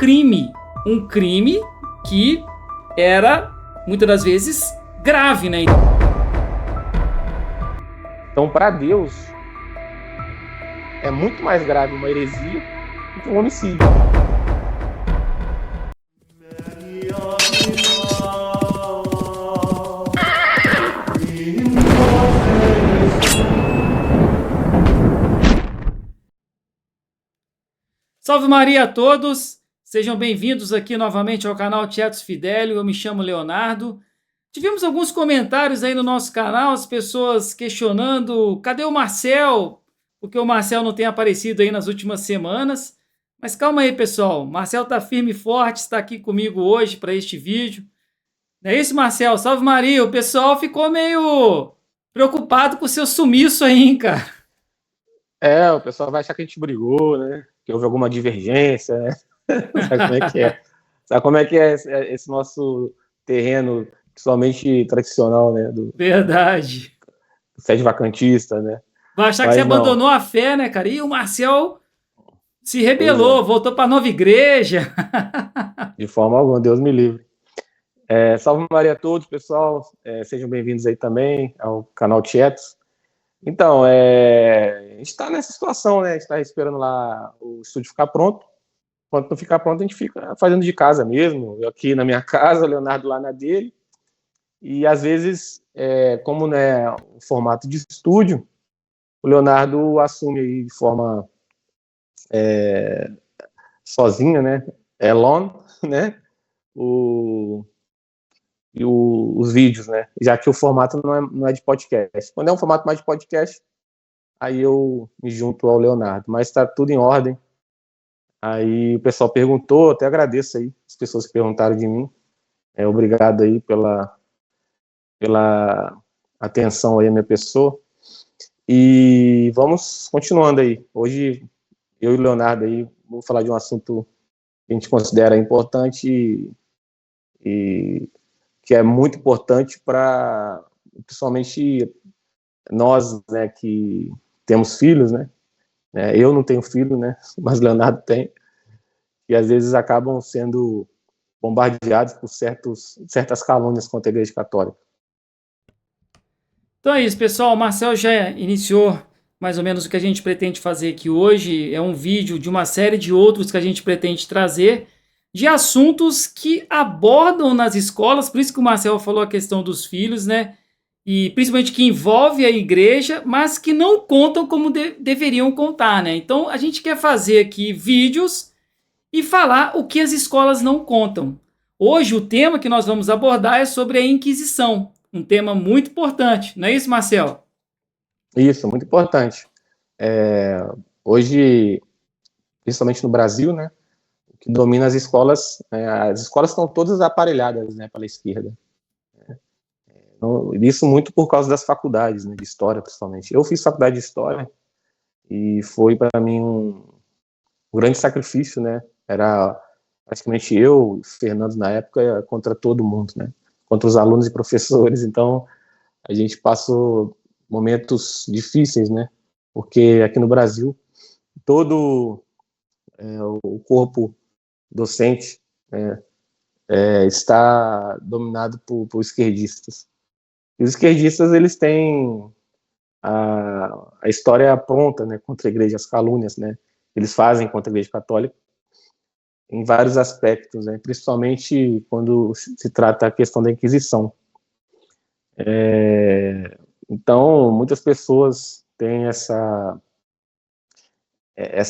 um crime que era, muitas das vezes, grave, né? Então, para Deus, é muito mais grave uma heresia do que um homicídio. Salve Maria a todos! Sejam bem-vindos aqui novamente ao canal Tietos Fidelio. Eu me chamo Leonardo. Tivemos alguns comentários aí no nosso canal, as pessoas questionando cadê o Marcel? Porque o Marcel não tem aparecido aí nas últimas semanas. Mas calma aí, pessoal. Marcel tá firme e forte, está aqui comigo hoje para este vídeo. Não é isso, Marcel? Salve Maria! O pessoal ficou meio preocupado com o seu sumiço aí, hein, cara? O pessoal vai achar que a gente brigou, né? Que houve alguma divergência, né? Sabe como é que é? Sabe como é que é esse nosso terreno, principalmente tradicional, né? Do Verdade. sede vacantista, né? Vai achar que você abandonou a fé, né, cara? E o Marcel se rebelou, voltou para a nova igreja. De forma alguma, Deus me livre. Salve Maria a todos, pessoal. Sejam bem-vindos aí também ao canal Tietos. Então, a gente está nessa situação, né? A gente está esperando lá o estúdio ficar pronto. Quando não ficar pronto, a gente fica fazendo de casa mesmo. Eu aqui na minha casa, o Leonardo lá na dele. E, às vezes, como né, o formato de estúdio, o Leonardo assume aí de forma sozinha, né? Alone, né? Os vídeos, né? Já que o formato não é de podcast. Quando é um formato mais de podcast, aí eu me junto ao Leonardo. Mas está tudo em ordem. Aí o pessoal perguntou, até agradeço aí as pessoas que perguntaram de mim. Obrigado aí pela atenção aí à minha pessoa. E vamos continuando aí. Hoje, eu e o Leonardo aí, vou falar de um assunto que a gente considera importante e que é muito importante para, principalmente nós, né, que temos filhos, né? Eu não tenho filho, né? Mas o Leonardo tem. E às vezes acabam sendo bombardeados por certas calúnias contra a Igreja Católica. Então é isso, pessoal. O Marcel já iniciou mais ou menos o que a gente pretende fazer aqui hoje. É um vídeo de uma série de outros que a gente pretende trazer de assuntos que abordam nas escolas, por isso que o Marcel falou a questão dos filhos, né? E principalmente que envolve a igreja, mas que não contam como deveriam contar, né? Então a gente quer fazer aqui vídeos e falar o que as escolas não contam. Hoje o tema que nós vamos abordar é sobre a Inquisição, um tema muito importante, não é isso, Marcel? Isso, muito importante. Hoje, principalmente no Brasil, né, o que domina as escolas estão todas aparelhadas, né, pela esquerda. Isso muito por causa das faculdades, né, de História, principalmente. Eu fiz faculdade de História e foi para mim um grande sacrifício, né? Era praticamente eu, o Fernando na época, contra todo mundo, né? Contra os alunos e professores. Então, a gente passou momentos difíceis, né? Porque aqui no Brasil, todo o corpo docente está dominado por esquerdistas. E os esquerdistas, eles têm a história pronta, né, contra a igreja, as calúnias, né, eles fazem contra a Igreja Católica em vários aspectos, né, principalmente quando se trata a questão da Inquisição. Então, muitas pessoas têm essa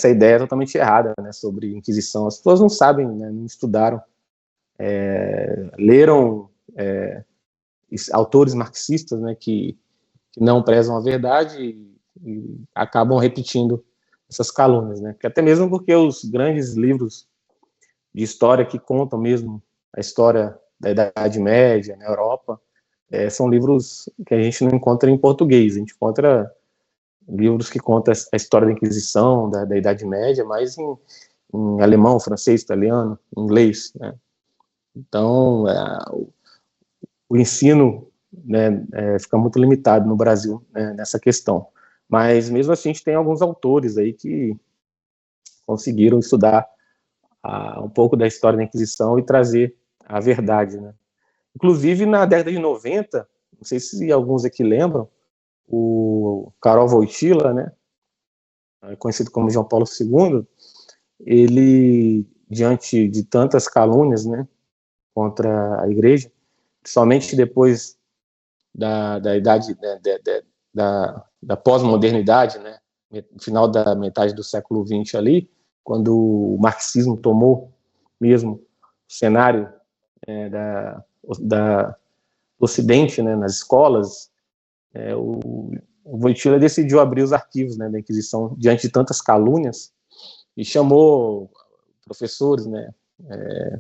ideia totalmente errada, né, sobre Inquisição. As pessoas não sabem, né, não estudaram, leram autores marxistas, né, que não prezam a verdade e acabam repetindo essas calúnias, né? Que até mesmo porque os grandes livros de história que contam mesmo a história da Idade Média na Europa são livros que a gente não encontra em português, a gente encontra livros que contam a história da Inquisição, da Idade Média, mas em alemão, francês, italiano, inglês, né? Então, o ensino, né, fica muito limitado no Brasil, né, nessa questão. Mas mesmo assim a gente tem alguns autores aí que conseguiram estudar um pouco da história da Inquisição e trazer a verdade, né? Inclusive, na década de 90, não sei se alguns aqui lembram, o Karol Wojtyla, né, conhecido como João Paulo II, ele, diante de tantas calúnias, né, contra a igreja, somente depois da idade, né, da pós-modernidade, né, no final da metade do século XX ali, quando o marxismo tomou mesmo o cenário do Ocidente, né, nas escolas, o Wojtyla decidiu abrir os arquivos, né, da Inquisição diante de tantas calúnias e chamou professores, né,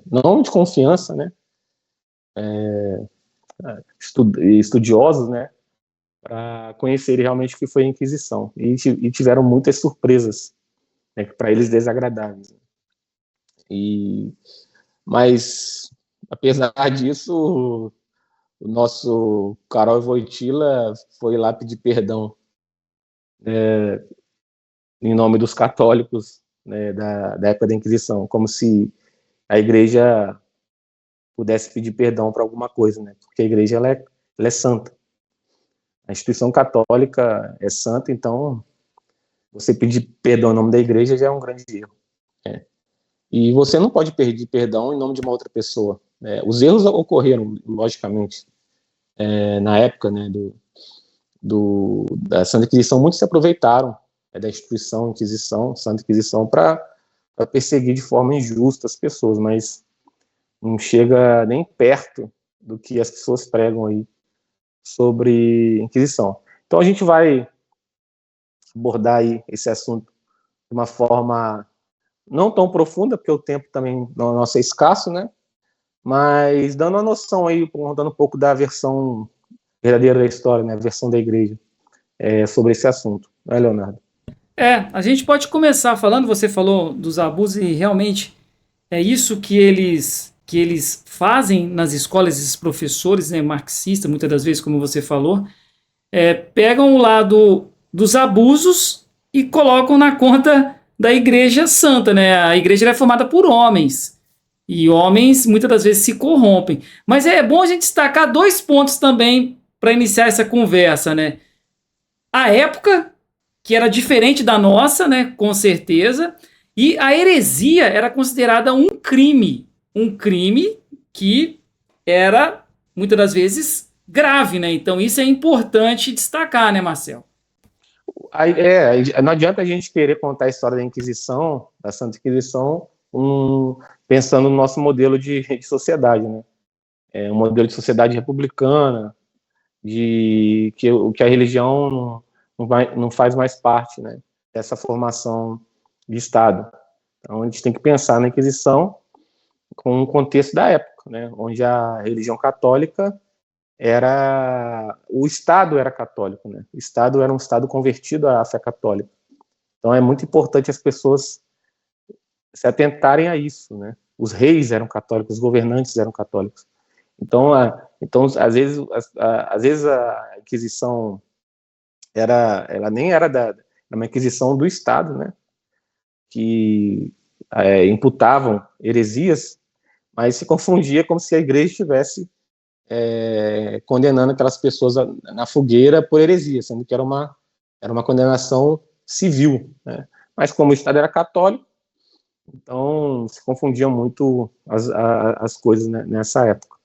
não de confiança, né, estudiosos, né, para conhecerem realmente o que foi a Inquisição. E tiveram muitas surpresas, né, para eles desagradáveis. Mas, apesar disso, o nosso Karol Wojtyla foi lá pedir perdão em nome dos católicos, né, da época da Inquisição, como se a igreja pudesse pedir perdão para alguma coisa, né? Porque a igreja ela é santa. A instituição católica é santa, então você pedir perdão em nome da igreja já é um grande erro. Né? E você não pode pedir perdão em nome de uma outra pessoa. Né? Os erros ocorreram, logicamente, na época, né, da Santa Inquisição. Muitos se aproveitaram da instituição Inquisição, Santa Inquisição, para perseguir de forma injusta as pessoas, mas não chega nem perto do que as pessoas pregam aí sobre Inquisição. Então a gente vai abordar aí esse assunto de uma forma não tão profunda, porque o tempo também nosso é escasso, né? Mas dando uma noção aí, contando um pouco da versão verdadeira da história, né? A versão da igreja sobre esse assunto, né, Leonardo? A gente pode começar falando, você falou dos abusos e realmente é isso que eles fazem nas escolas, esses professores, né, marxistas, muitas das vezes, como você falou, pegam o lado dos abusos e colocam na conta da igreja santa, né? A igreja é formada por homens. E homens muitas das vezes se corrompem. Mas é bom a gente destacar dois pontos também para iniciar essa conversa, né? A época, que era diferente da nossa, né? Com certeza. E a heresia era considerada um crime. Um crime que era, muitas das vezes, grave, né? Então isso é importante destacar, né, Marcel? Não adianta a gente querer contar a história da Inquisição, da Santa Inquisição, pensando no nosso modelo de sociedade, né? Um modelo de sociedade republicana, que a religião não faz mais parte, né, dessa formação de Estado. Então a gente tem que pensar na Inquisição com o contexto da época, né, onde a religião católica o Estado era católico, né? O Estado era um Estado convertido à fé católica. Então é muito importante as pessoas se atentarem a isso, né? Os reis eram católicos, os governantes eram católicos. Então às vezes a Inquisição ela nem era uma Inquisição do Estado, né? Que imputavam heresias, mas se confundia como se a igreja estivesse condenando aquelas pessoas na fogueira por heresia, sendo que era uma condenação civil, né? Mas como o Estado era católico, então se confundiam muito as coisas, né, nessa época.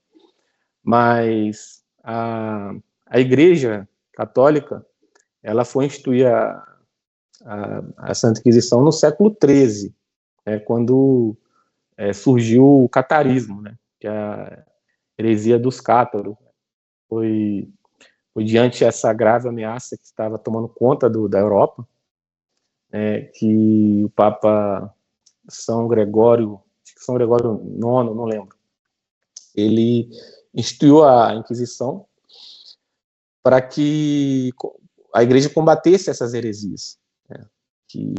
Mas a Igreja Católica, ela foi instituir a Santa Inquisição no século XIII, né, quando surgiu o catarismo, né, que é a heresia dos cátaros. Foi diante dessa grave ameaça que estava tomando conta da Europa, que o Papa São Gregório IX, não lembro, ele instituiu a Inquisição para que a igreja combatesse essas heresias, né, que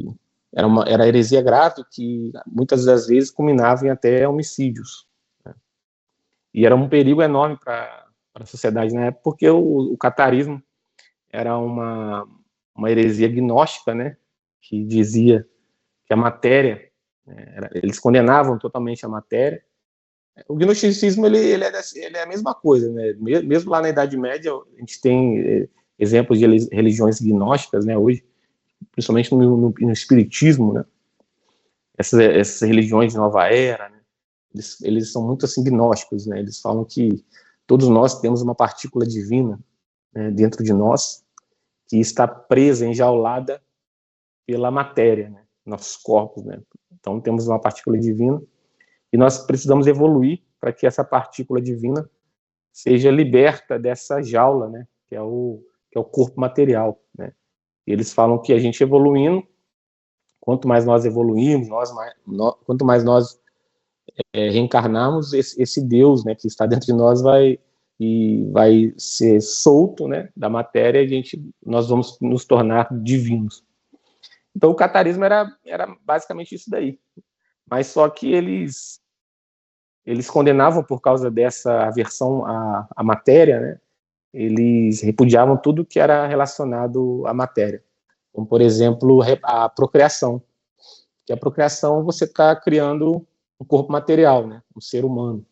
era heresia grave, que muitas das vezes culminava em até homicídios, né, e era um perigo enorme para a sociedade na época, porque o catarismo era uma heresia gnóstica, né, que dizia que a matéria Eles condenavam totalmente a matéria. O gnosticismo ele é a mesma coisa, né? Mesmo lá na Idade Média, a gente tem exemplos de religiões gnósticas, né? Hoje, principalmente no espiritismo, né? Essas religiões de nova era, né? Eles são muito assim gnósticos, né? Eles falam que todos nós temos uma partícula divina, né, dentro de nós, que está presa, enjaulada pela matéria, né? Nossos corpos, né? Então temos uma partícula divina e nós precisamos evoluir para que essa partícula divina seja liberta dessa jaula, né? Que é o corpo material, né? E eles falam que a gente evoluindo, quanto mais nós evoluímos, quanto mais nós reencarnarmos, esse Deus, né, que está dentro de nós vai ser solto, né, da matéria, e nós vamos nos tornar divinos. Então o catarismo era basicamente isso daí, mas só que eles condenavam por causa dessa aversão à matéria, né? Eles repudiavam tudo que era relacionado à matéria, como por exemplo a procriação. Que a procriação você está criando um corpo material, né? Um ser humano.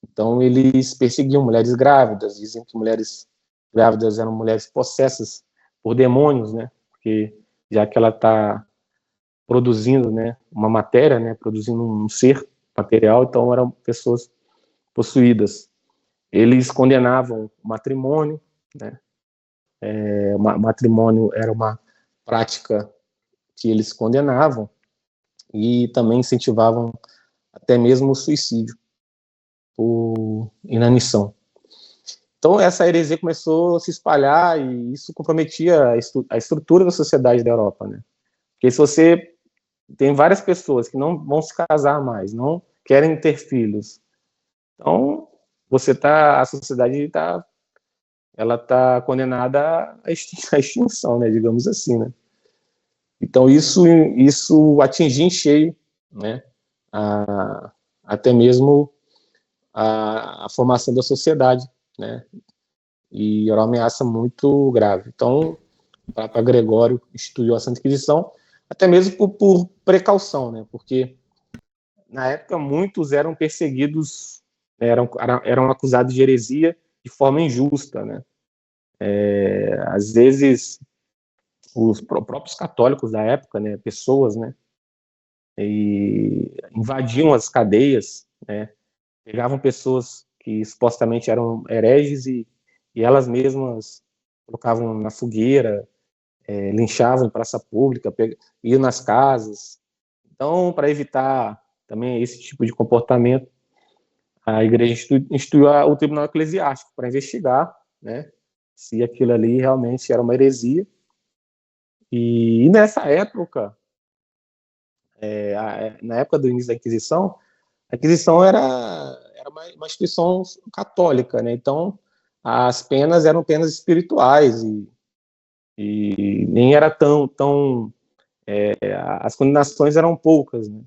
Então eles perseguiam mulheres grávidas, diziam que mulheres grávidas eram mulheres possessas por demônios, né? Porque já que ela está produzindo, né, uma matéria, né, produzindo um ser material, então eram pessoas possuídas. Eles condenavam o matrimônio, né? Matrimônio era uma prática que eles condenavam e também incentivavam até mesmo o suicídio por inanição. Então essa heresia começou a se espalhar e isso comprometia a estrutura da sociedade da Europa, né? Porque se você tem várias pessoas que não vão se casar mais, não querem ter filhos, então a sociedade ela tá condenada à extinção, né? Digamos assim, né? Então isso atingia em cheio, né? Até mesmo a formação da sociedade, né? E era uma ameaça muito grave. Então, o Papa Gregório instituiu a Santa Inquisição, até mesmo por precaução, né? Porque na época muitos eram perseguidos, eram acusados de heresia de forma injusta, né? Às vezes os próprios católicos da época, né? Pessoas, né? E invadiam as cadeias, né? Pegavam pessoas que supostamente eram hereges e elas mesmas colocavam na fogueira, linchavam em praça pública, iam nas casas. Então, para evitar também esse tipo de comportamento, a igreja instituiu o tribunal eclesiástico para investigar, né, se aquilo ali realmente era uma heresia. E nessa época, na época do início da Inquisição, a Inquisição era uma instituição católica, né? Então as penas eram penas espirituais e nem era tão as condenações eram poucas, né?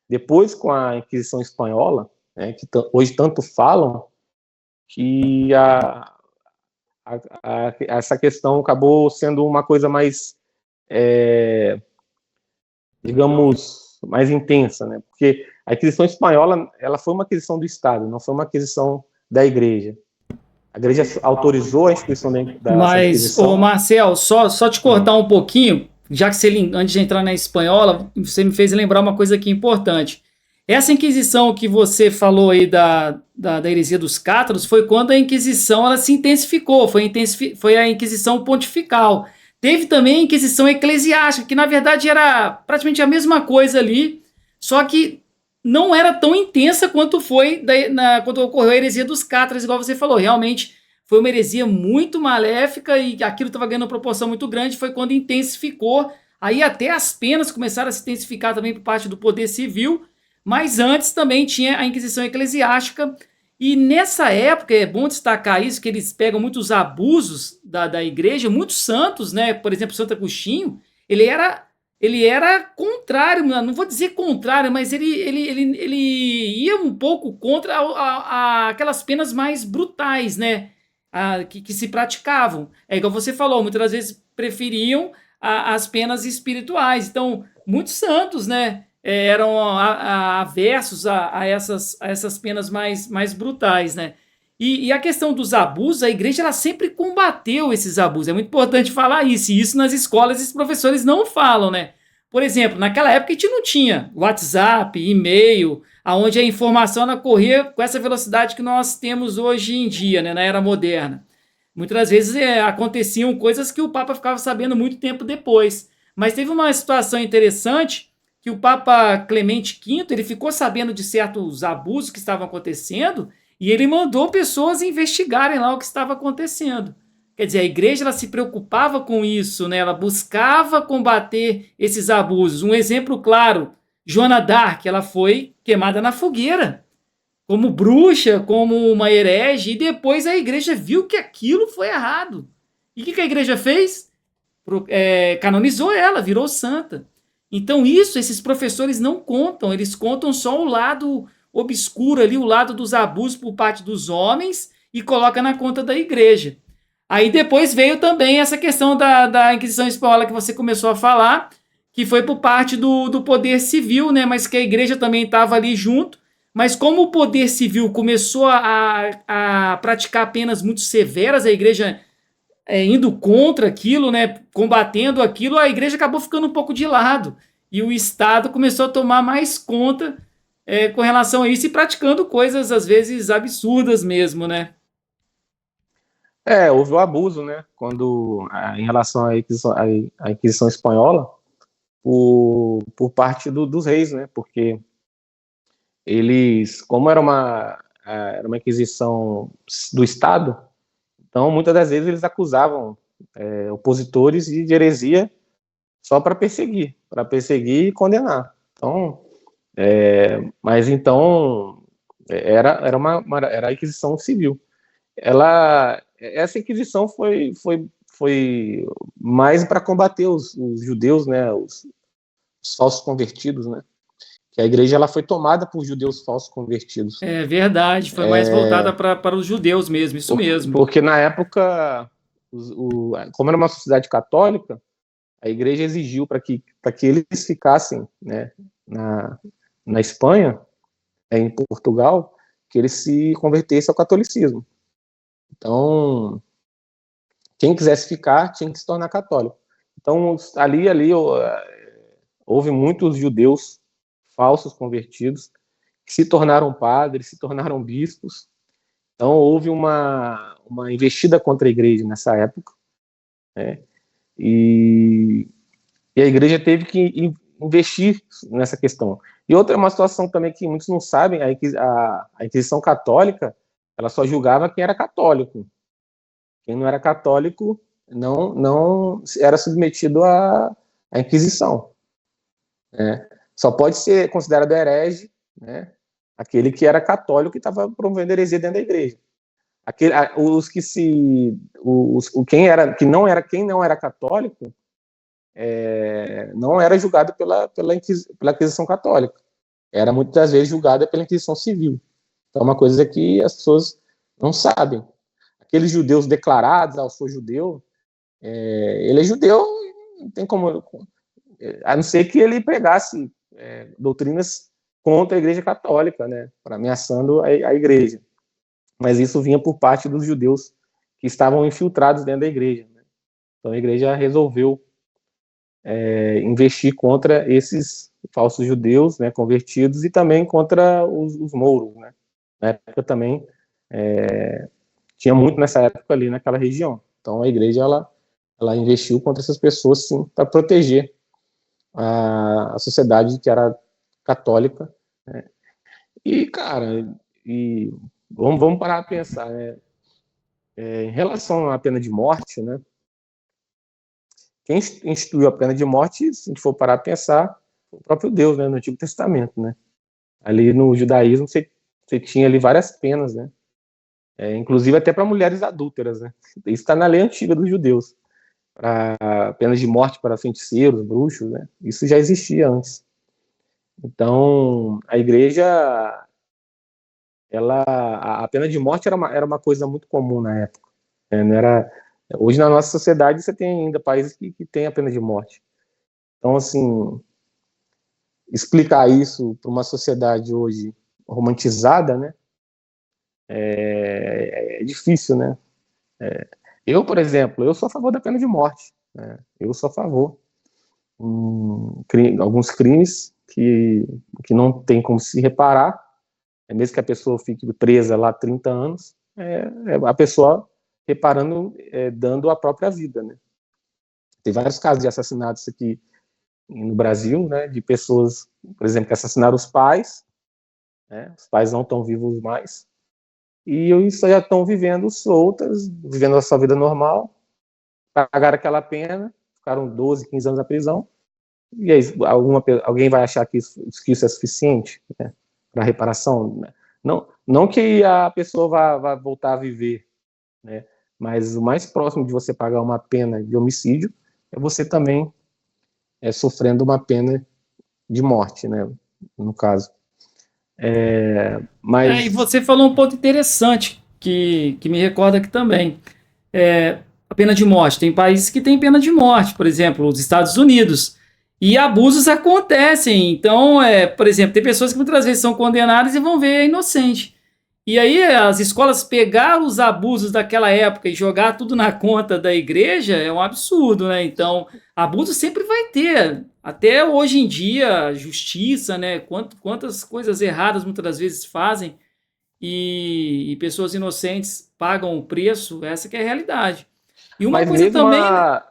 Depois com a Inquisição espanhola, né, que hoje tanto falam, que essa questão acabou sendo uma coisa mais, digamos, mais intensa, né? Porque a Inquisição espanhola, ela foi uma aquisição do Estado, não foi uma aquisição da Igreja. A Igreja autorizou a instituição da Santa Mas, ô Inquisição. Marcel, só te cortar um pouquinho, já que você, antes de entrar na espanhola, você me fez lembrar uma coisa aqui importante. Essa Inquisição que você falou aí da heresia dos cátaros foi quando a Inquisição ela se intensificou, foi a Inquisição pontifical. Teve também a Inquisição eclesiástica, que na verdade era praticamente a mesma coisa ali, só que não era tão intensa quanto foi quando ocorreu a heresia dos cátaros, igual você falou. Realmente foi uma heresia muito maléfica e aquilo estava ganhando uma proporção muito grande. Foi quando intensificou. Aí até as penas começaram a se intensificar também por parte do poder civil. Mas antes também tinha a Inquisição Eclesiástica. E nessa época, é bom destacar isso, que eles pegam muitos abusos da igreja, muitos santos, né? Por exemplo, Santo Agostinho, ele era contrário, não vou dizer contrário, mas ele ia um pouco contra aquelas penas mais brutais, né? Que se praticavam. É igual você falou, muitas das vezes preferiam as penas espirituais. Então, muitos santos, né? eram aversos a essas penas mais brutais, né? E a questão dos abusos, a igreja ela sempre combateu esses abusos. É muito importante falar isso. E isso nas escolas os professores não falam, né? Por exemplo, naquela época a gente não tinha WhatsApp, e-mail, aonde a informação ela corria com essa velocidade que nós temos hoje em dia, né, na era moderna. Muitas das vezes aconteciam coisas que o Papa ficava sabendo muito tempo depois. Mas teve uma situação interessante que o Papa Clemente V ele ficou sabendo de certos abusos que estavam acontecendo e ele mandou pessoas investigarem lá o que estava acontecendo. Quer dizer, a igreja ela se preocupava com isso, né? Ela buscava combater esses abusos. Um exemplo claro, Joana d'Arc, ela foi queimada na fogueira, como bruxa, como uma herege, e depois a igreja viu que aquilo foi errado. E o que a igreja fez? Canonizou ela, virou santa. Então isso esses professores não contam, eles contam só o lado obscuro ali, o lado dos abusos por parte dos homens e coloca na conta da igreja. Aí depois veio também essa questão da Inquisição Espanhola que você começou a falar, que foi por parte do poder civil, né? Mas que a igreja também estava ali junto. Mas como o poder civil começou a praticar penas muito severas, a igreja indo contra aquilo, né, combatendo aquilo, a igreja acabou ficando um pouco de lado. E o Estado começou a tomar mais conta com relação a isso e praticando coisas, às vezes, absurdas mesmo, né? Houve o abuso, né? Em relação à Inquisição Espanhola, por parte dos reis, né? Porque eles, como era uma Inquisição do Estado, então muitas das vezes eles acusavam opositores de heresia só para perseguir e condenar. Então, mas então era a Inquisição Civil. Essa Inquisição foi mais para combater os judeus, né, os falsos convertidos, né, que a igreja ela foi tomada por judeus falsos convertidos. É verdade, foi mais voltada para os judeus mesmo, isso mesmo. Porque na época, como era uma sociedade católica, a igreja exigiu para que eles ficassem, né, na Espanha, em Portugal, que eles se convertessem ao catolicismo. Então, quem quisesse ficar tinha que se tornar católico. Então, ali houve muitos judeus falsos convertidos que se tornaram padres, se tornaram bispos. Então, houve uma investida contra a igreja nessa época, né? E a igreja teve que investir nessa questão. E outra, uma situação também que muitos não sabem, a Inquisição Católica, ela só julgava quem era católico. Quem não era católico não era submetido à Inquisição. Né? Só pode ser considerado herege, né, aquele que era católico e estava promovendo heresia dentro da igreja. Quem não era católico não era julgado pela Inquisição Católica. Era muitas vezes julgada pela Inquisição Civil. Então é uma coisa que as pessoas não sabem. Aqueles judeus declarados, eu sou judeu, ele é judeu, não tem como, a não ser que ele pregasse doutrinas contra a Igreja Católica, né, ameaçando a Igreja. Mas isso vinha por parte dos judeus que estavam infiltrados dentro da Igreja. Né? Então a Igreja resolveu investir contra esses falsos judeus, né, convertidos, e também contra os mouros. Né? Na época também tinha muito nessa época ali naquela região. Então a igreja ela investiu contra essas pessoas, sim, para proteger a sociedade que era católica. Né? E, cara, vamos parar a pensar, né? Em relação à pena de morte, né? Quem instituiu a pena de morte, se a gente for parar a pensar, o próprio Deus, né, no Antigo Testamento, né? Ali no judaísmo você tinha ali várias penas, né? Inclusive até para mulheres adúlteras, né? Isso está na lei antiga dos judeus. Para penas de morte para feiticeiros, bruxos, né? Isso já existia antes. Então, a igreja, a pena de morte era uma coisa muito comum na época. Não era, hoje, na nossa sociedade, você tem ainda países que têm a pena de morte. Então, assim, explicar isso para uma sociedade hoje romantizada, né? É difícil, né? Eu, por exemplo, eu sou a favor da pena de morte, né? Eu sou a favor. Alguns crimes que não tem como se reparar, mesmo que a pessoa fique presa lá 30 anos, a pessoa reparando, dando a própria vida, né? Tem vários casos de assassinatos aqui no Brasil, né, de pessoas, por exemplo, que assassinaram os pais, né, os pais não estão vivos mais, e isso já estão vivendo soltas, vivendo a sua vida normal, pagaram aquela pena, ficaram 12, 15 anos na prisão, e aí alguém vai achar que isso é suficiente, né, para reparação? Não, não que a pessoa vá voltar a viver, né, mas o mais próximo de você pagar uma pena de homicídio é você também sofrendo uma pena de morte, né, no caso. E Mas você falou um ponto interessante que me recorda aqui também. A pena de morte. Tem países que têm pena de morte, por exemplo, os Estados Unidos. E abusos acontecem. Então, por exemplo, tem pessoas que muitas vezes são condenadas e vão ver a inocente. E aí as escolas pegar os abusos daquela época e jogar tudo na conta da igreja é um absurdo, né? Então, abuso sempre vai ter. Até hoje em dia, justiça, né? Quantas coisas erradas muitas das vezes fazem e pessoas inocentes pagam o preço, essa que é a realidade. E uma Mas coisa mesmo também, né?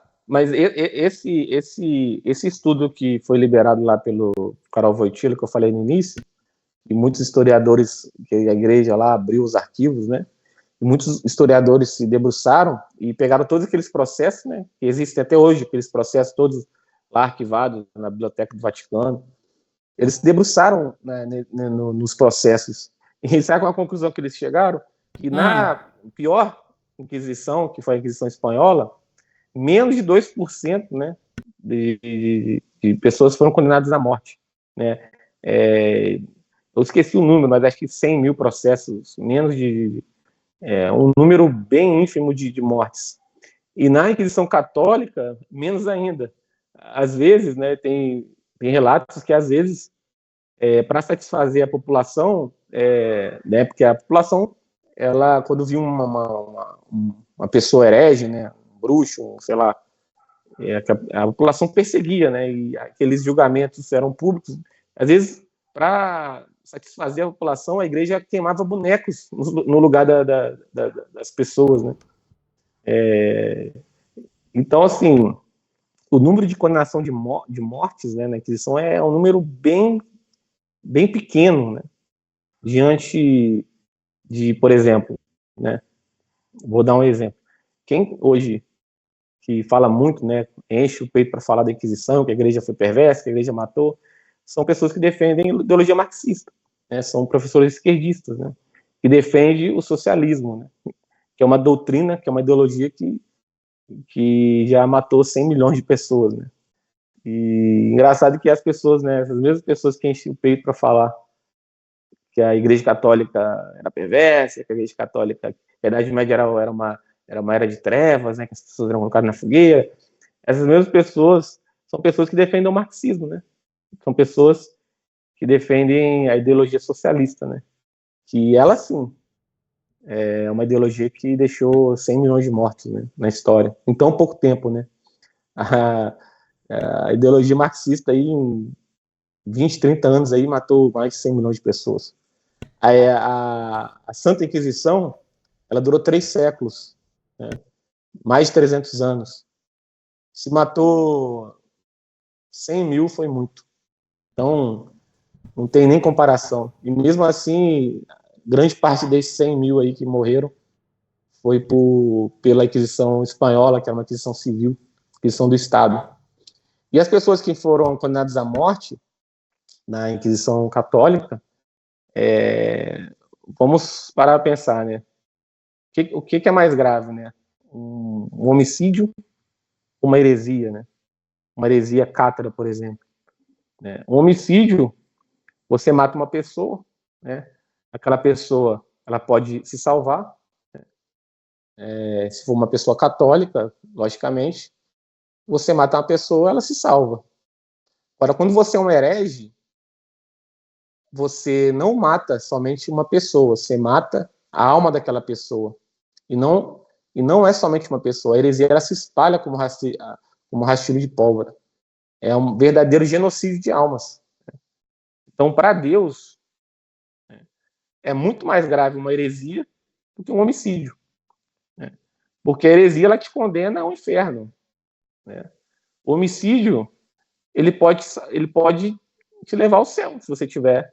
esse estudo que foi liberado lá pelo Karol Wojtyla, que eu falei no início, e muitos historiadores, que a igreja lá abriu os arquivos, né? E muitos historiadores se debruçaram e pegaram todos aqueles processos, né? Que existem até hoje, aqueles processos todos lá arquivados na Biblioteca do Vaticano. Eles se debruçaram, né, nos processos. E sabe qual a conclusão que eles chegaram? Que Ah, na pior Inquisição, que foi a Inquisição Espanhola, menos de 2%, né, de pessoas foram condenadas à morte, né? Eu esqueci o número, mas acho que 100 mil processos, menos de um número bem ínfimo de mortes. E na Inquisição Católica, menos ainda. Às vezes, né, tem relatos que às vezes, para satisfazer a população, né, porque a população, ela, quando viu uma pessoa herege, né, um bruxo, sei lá, a população perseguia, né? E aqueles julgamentos eram públicos. Às vezes, para satisfazer a população, a igreja queimava bonecos no lugar das pessoas, né? Então, assim, o número de condenação de mortes, né, na Inquisição é um número bem pequeno, né? Diante de, por exemplo, né? Vou dar um exemplo. Quem hoje que fala muito, né, enche o peito para falar da Inquisição, que a igreja foi perversa, que a igreja matou, são pessoas que defendem ideologia marxista, né, são professores esquerdistas, né, que defendem o socialismo, né, que é uma doutrina, que é uma ideologia que já matou 100 milhões de pessoas, né. E engraçado que as pessoas, né, essas mesmas pessoas que enchem o peito para falar que a igreja católica era perversa, que a igreja católica, que a Idade Média era uma era de trevas, né, que as pessoas eram colocadas na fogueira. Essas mesmas pessoas são pessoas que defendem o marxismo, né? São pessoas que defendem a ideologia socialista, né? Que ela, sim, é uma ideologia que deixou 100 milhões de mortos, né, na história, em tão pouco tempo, né? A, a ideologia marxista aí, em 20, 30 anos aí, matou mais de 100 milhões de pessoas. A Santa Inquisição, ela durou 3 séculos, né? Mais de 300 anos. Se matou 100 mil, foi muito. Então, não tem nem comparação. E mesmo assim, grande parte desses 100 mil aí que morreram foi pela Inquisição Espanhola, que era uma Inquisição civil, Inquisição do Estado. E as pessoas que foram condenadas à morte na Inquisição Católica, vamos parar a pensar, né? O que é mais grave, né? Um homicídio, uma heresia, né? Uma heresia cátara, por exemplo. Né? Um homicídio, você mata uma pessoa, né? Aquela pessoa, ela pode se salvar, se for uma pessoa católica, logicamente, você mata uma pessoa, ela se salva. Agora, quando você é um herege, você não mata somente uma pessoa, você mata a alma daquela pessoa. E não é somente uma pessoa. A heresia ela se espalha como rastilho de pólvora. É um verdadeiro genocídio de almas. Então, para Deus, é muito mais grave uma heresia do que um homicídio. Porque a heresia ela te condena ao inferno. O homicídio ele pode te levar ao céu, se você tiver,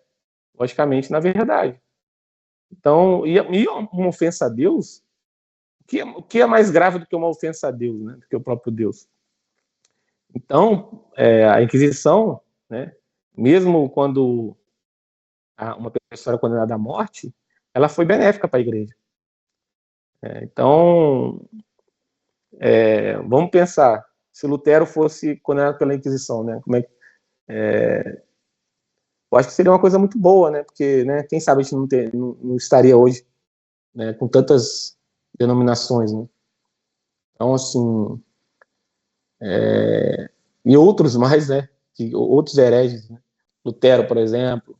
logicamente, na verdade. Então, e uma ofensa a Deus, o que é mais grave do que uma ofensa a Deus, né? Do que o próprio Deus? Então, a Inquisição, né, mesmo quando uma pessoa era condenada à morte, ela foi benéfica para a igreja. Então, vamos pensar, se Lutero fosse condenado pela Inquisição, né, como é que eu acho que seria uma coisa muito boa, né? Porque, né, quem sabe a gente não estaria hoje, né, com tantas denominações, né? Então, assim, e outros mais, né? Outros hereges, né? Lutero, por exemplo.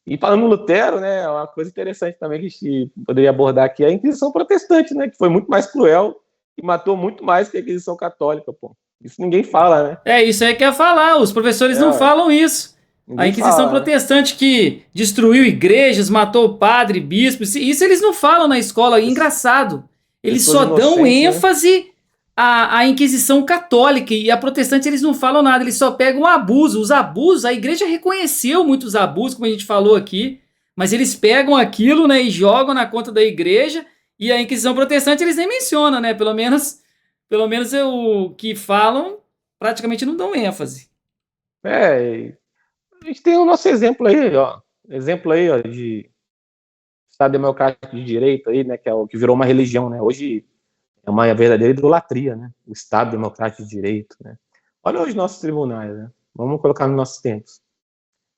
E falando no Lutero, né, uma coisa interessante também que a gente poderia abordar aqui é a Inquisição Protestante, né? Que foi muito mais cruel e matou muito mais que a Inquisição Católica, pô. Isso ninguém fala, né? Isso aí que eu ia falar, os professores não falam isso. A Ninguém Inquisição fala, né? Protestante que destruiu igrejas, matou padre, bispo, isso eles não falam na escola, engraçado. Eles Pessoas só dão inocentes, né? ênfase à Inquisição Católica, e a protestante eles não falam nada, eles só pegam abuso. Os abusos, a igreja reconheceu muitos abusos, como a gente falou aqui, mas eles pegam aquilo, né, e jogam na conta da igreja, e a Inquisição Protestante eles nem mencionam, né, pelo menos o que falam praticamente não dão ênfase. A gente tem o nosso exemplo aí, ó. Exemplo aí, ó, de Estado Democrático de Direito aí, né, que é o que virou uma religião, né? Hoje é uma verdadeira idolatria, né? O Estado Democrático de Direito, né? Olha os nossos tribunais, né? Vamos colocar nos nossos tempos.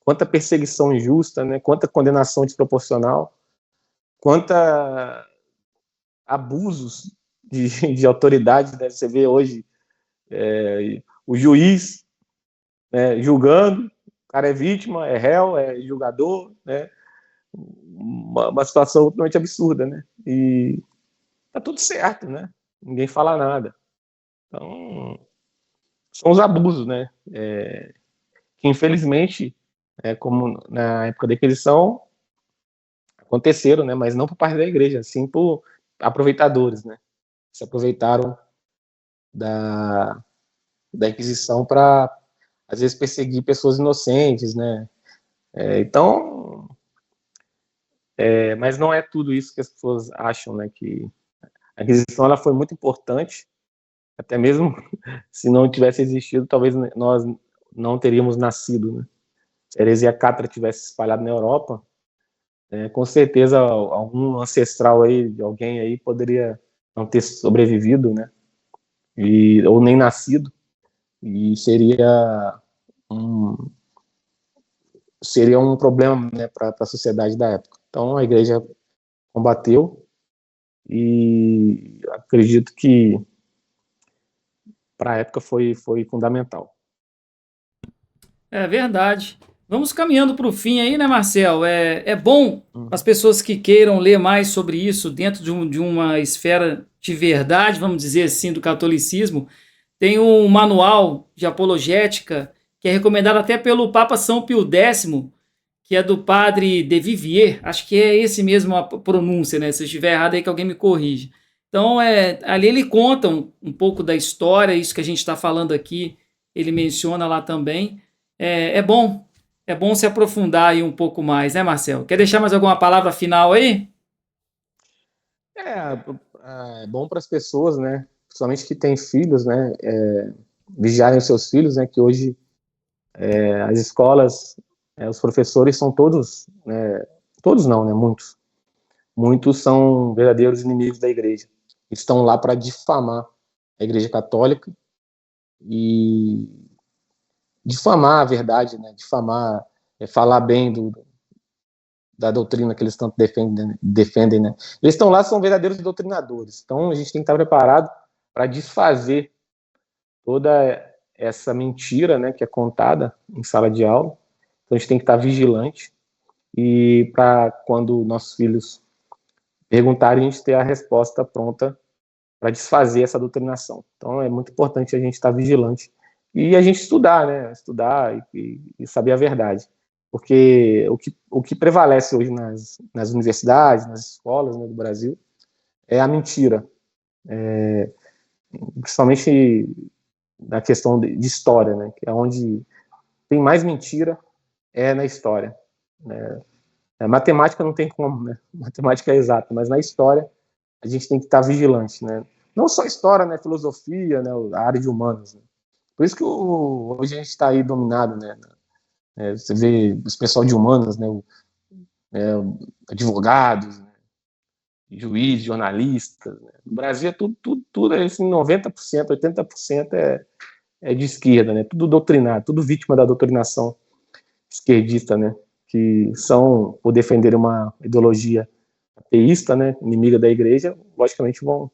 Quanta perseguição injusta, né? Quanta condenação desproporcional, quanta abusos de autoridade, né? Você vê hoje o juiz, né, julgando, o cara é vítima, é réu, é julgador, né? Uma situação totalmente absurda, né? E tá tudo certo, né? Ninguém fala nada. Então, são os abusos, né? Que infelizmente, como na época da Inquisição, aconteceram, né? Mas não por parte da igreja, sim por aproveitadores, né? Se aproveitaram da, da Inquisição para, às vezes, perseguir pessoas inocentes, né? Então, mas não é tudo isso que as pessoas acham, né? Que a Inquisição ela foi muito importante, até mesmo se não tivesse existido, talvez nós não teríamos nascido, né? Se a heresia catra tivesse espalhado na Europa, com certeza algum ancestral aí, de alguém aí, poderia não ter sobrevivido, né? Ou nem nascido, e um, seria um problema, né, para a sociedade da época. Então a igreja combateu e acredito que para a época foi fundamental. É verdade. Vamos caminhando para o fim aí, né, Marcel? É bom as pessoas que queiram ler mais sobre isso dentro de uma esfera de verdade, vamos dizer assim, do catolicismo. Tem um manual de apologética que é recomendado até pelo Papa São Pio X, que é do padre de Vivier. Acho que é esse mesmo a pronúncia, né? Se eu estiver errado aí que alguém me corrige. Então, ali ele conta um pouco da história, isso que a gente está falando aqui, ele menciona lá também. É bom, é bom se aprofundar aí um pouco mais, né, Marcel? Quer deixar mais alguma palavra final aí? É bom para as pessoas, né? Principalmente que têm filhos, né? Vigiarem os seus filhos, né? Que hoje as escolas, os professores são todos, né? Todos não, né? Muitos são verdadeiros inimigos da igreja. Estão lá para difamar a Igreja Católica e difamar a verdade, né? Difamar, falar bem da doutrina que eles tanto defendem, né? Eles estão lá, são verdadeiros doutrinadores. Então a gente tem que estar preparado para desfazer toda essa mentira, né, que é contada em sala de aula. Então a gente tem que estar vigilante e para quando nossos filhos perguntarem, a gente ter a resposta pronta para desfazer essa doutrinação. Então é muito importante a gente estar vigilante e a gente estudar, né? Estudar e saber a verdade. Porque o que prevalece hoje nas universidades, nas escolas, né, do Brasil, é a mentira. Principalmente na questão de história, né? Que é onde tem mais mentira, é na história. Né? A matemática não tem como, né? Matemática é exata, mas na história a gente tem que estar vigilante, né? Não só história, né? Filosofia, né? A área de humanas. Né? Por isso que hoje a gente está aí dominado, né? Você vê os pessoal de humanas, né? Advogados, né? Juízes, jornalistas. Né? No Brasil é tudo assim, 90%, 80% é de esquerda, né? Tudo doutrinado, tudo vítima da doutrinação esquerdista, né? Que são, por defender uma ideologia ateísta, né? Inimiga da igreja, logicamente vão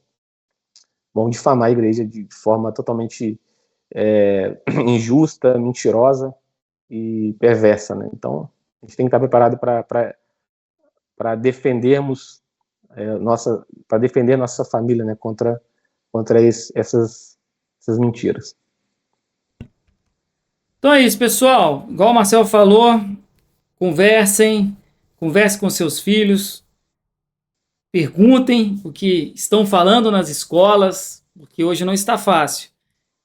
difamar a igreja de forma totalmente injusta, mentirosa e perversa, né? Então, a gente tem que estar preparado para defendermos para defender nossa família, né? Contra essas mentiras. Então é isso, pessoal. Igual o Marcel falou, conversem com seus filhos, perguntem o que estão falando nas escolas, porque hoje não está fácil.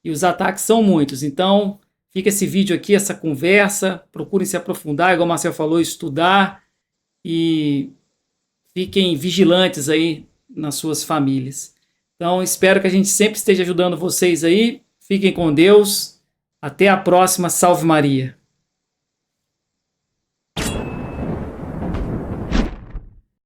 E os ataques são muitos. Então, fica esse vídeo aqui, essa conversa. Procurem se aprofundar, igual o Marcel falou, estudar e fiquem vigilantes aí nas suas famílias. Então, espero que a gente sempre esteja ajudando vocês aí. Fiquem com Deus. Até a próxima. Salve Maria.